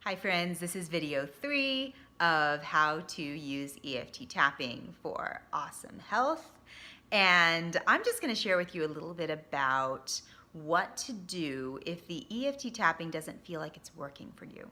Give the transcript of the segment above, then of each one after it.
Hi friends, this is video 3 of how to use EFT tapping for awesome health. And I'm just going to share with you a little bit about what to do if the EFT tapping doesn't feel like it's working for you.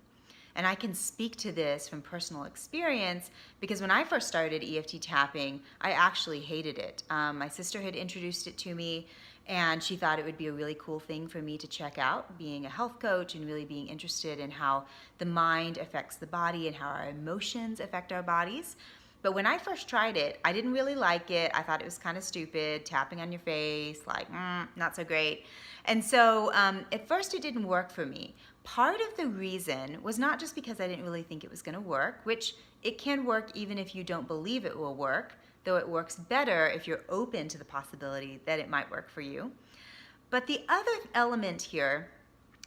And I can speak to this from personal experience because when I first started EFT tapping, I actually hated it. My sister had introduced it to me and she thought it would be a really cool thing for me to check out, being a health coach and really being interested in how the mind affects the body and how our emotions affect our bodies. But when I first tried it, I didn't really like it. I thought it was kind of stupid, tapping on your face, like, not so great. And so at first it didn't work for me. Part of the reason was not just because I didn't really think it was going to work, which it can work even if you don't believe it will work, though it works better if you're open to the possibility that it might work for you. But the other element here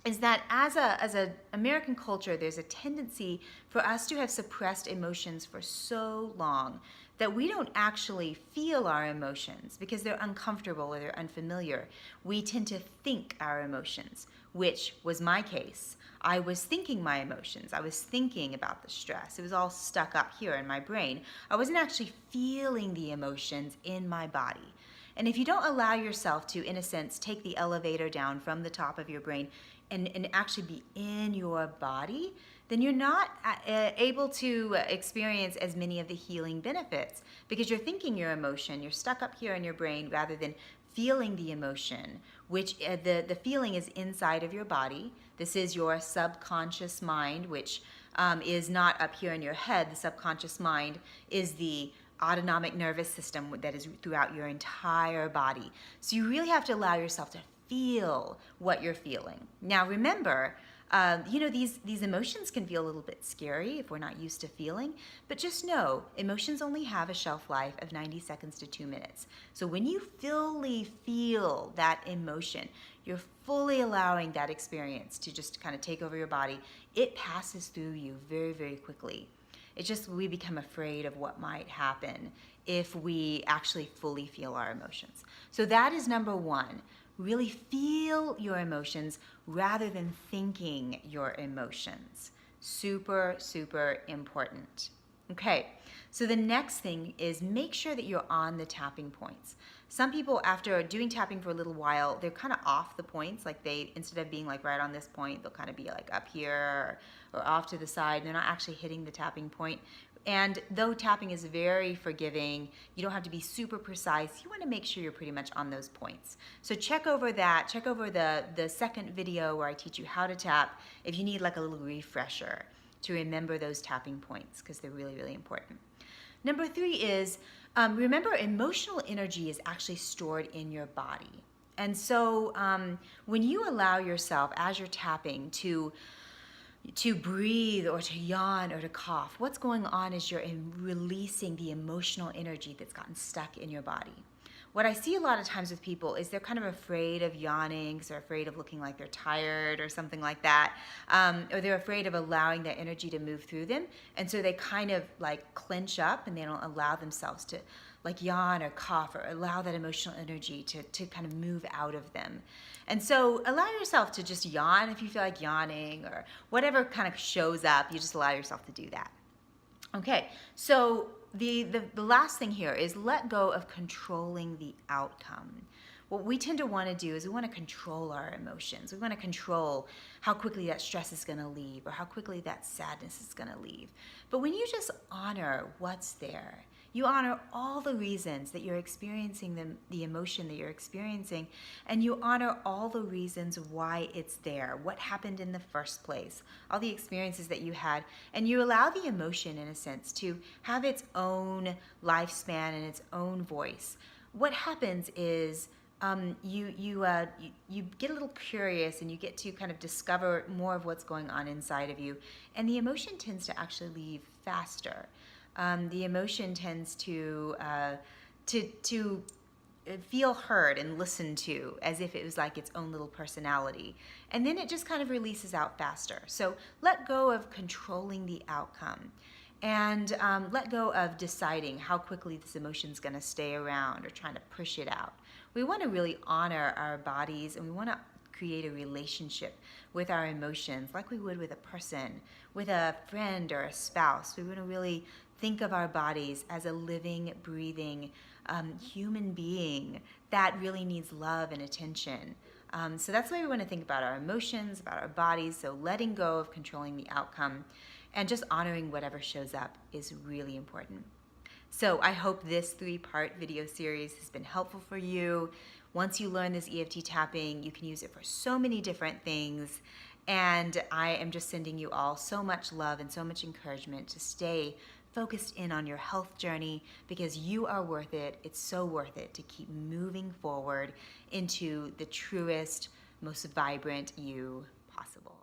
is that as an American culture, there's a tendency for us to have suppressed emotions for so long that we don't actually feel our emotions because they're uncomfortable or they're unfamiliar. We tend to think our emotions, which was my case. I was thinking my emotions. I was thinking about the stress. It was all stuck up here in my brain. I wasn't actually feeling the emotions in my body. And if you don't allow yourself to, in a sense, take the elevator down from the top of your brain and actually be in your body, then you're not able to experience as many of the healing benefits because you're thinking your emotion, you're stuck up here in your brain rather than feeling the emotion, which the feeling is inside of your body. This is your subconscious mind, which is not up here in your head. The subconscious mind is the autonomic nervous system that is throughout your entire body. So you really have to allow yourself to feel what you're feeling. Now remember, these emotions can feel a little bit scary if we're not used to feeling, but just know emotions only have a shelf life of 90 seconds to 2 minutes. So when you fully feel that emotion, you're fully allowing that experience to just kind of take over your body. It passes through you very, very quickly. It's just we become afraid of what might happen if we actually fully feel our emotions. So that is number one. Really feel your emotions rather than thinking your emotions. Super, super important. Okay, so the next thing is make sure that you're on the tapping points. Some people, after doing tapping for a little while, they're kind of off the points. Like they, instead of being like right on this point, they'll kind of be like up here or off to the side. They're not actually hitting the tapping point. And though tapping is very forgiving, you don't have to be super precise. You want to make sure you're pretty much on those points. So check over that. Check over the second video where I teach you how to tap if you need like a little refresher to remember those tapping points because they're really, really important. Number 3 is remember emotional energy is actually stored in your body. And so when you allow yourself as you're tapping to breathe or to yawn or to cough, what's going on is you're releasing the emotional energy that's gotten stuck in your body. What I see a lot of times with people is they're kind of afraid of yawning because they're afraid of looking like they're tired or something like that, or they're afraid of allowing that energy to move through them, and so they kind of like clench up and they don't allow themselves to like yawn or cough or allow that emotional energy to kind of move out of them. And so allow yourself to just yawn if you feel like yawning or whatever kind of shows up, you just allow yourself to do that. Okay, so the last thing here is let go of controlling the outcome. What we tend to want to do is we want to control our emotions. We want to control how quickly that stress is going to leave or how quickly that sadness is going to leave. But when you just honor what's there, you honor all the reasons that you're experiencing the emotion that you're experiencing, and you honor all the reasons why it's there, what happened in the first place, all the experiences that you had, and you allow the emotion, in a sense, to have its own lifespan and its own voice. What happens is you get a little curious and you get to kind of discover more of what's going on inside of you, and the emotion tends to actually leave faster. The emotion tends to feel heard and listened to as if it was like its own little personality. And then it just kind of releases out faster. So let go of controlling the outcome and let go of deciding how quickly this emotion is going to stay around or trying to push it out. We want to really honor our bodies and we want to create a relationship with our emotions like we would with a person, with a friend or a spouse. We want to really think of our bodies as a living, breathing human being that really needs love and attention. So that's why we want to think about our emotions, about our bodies. So letting go of controlling the outcome and just honoring whatever shows up is really important. So I hope this 3-part video series has been helpful for you. Once you learn this EFT tapping, you can use it for so many different things. And I am just sending you all so much love and so much encouragement to stay focused in on your health journey, because you are worth it. It's so worth it to keep moving forward into the truest, most vibrant you possible.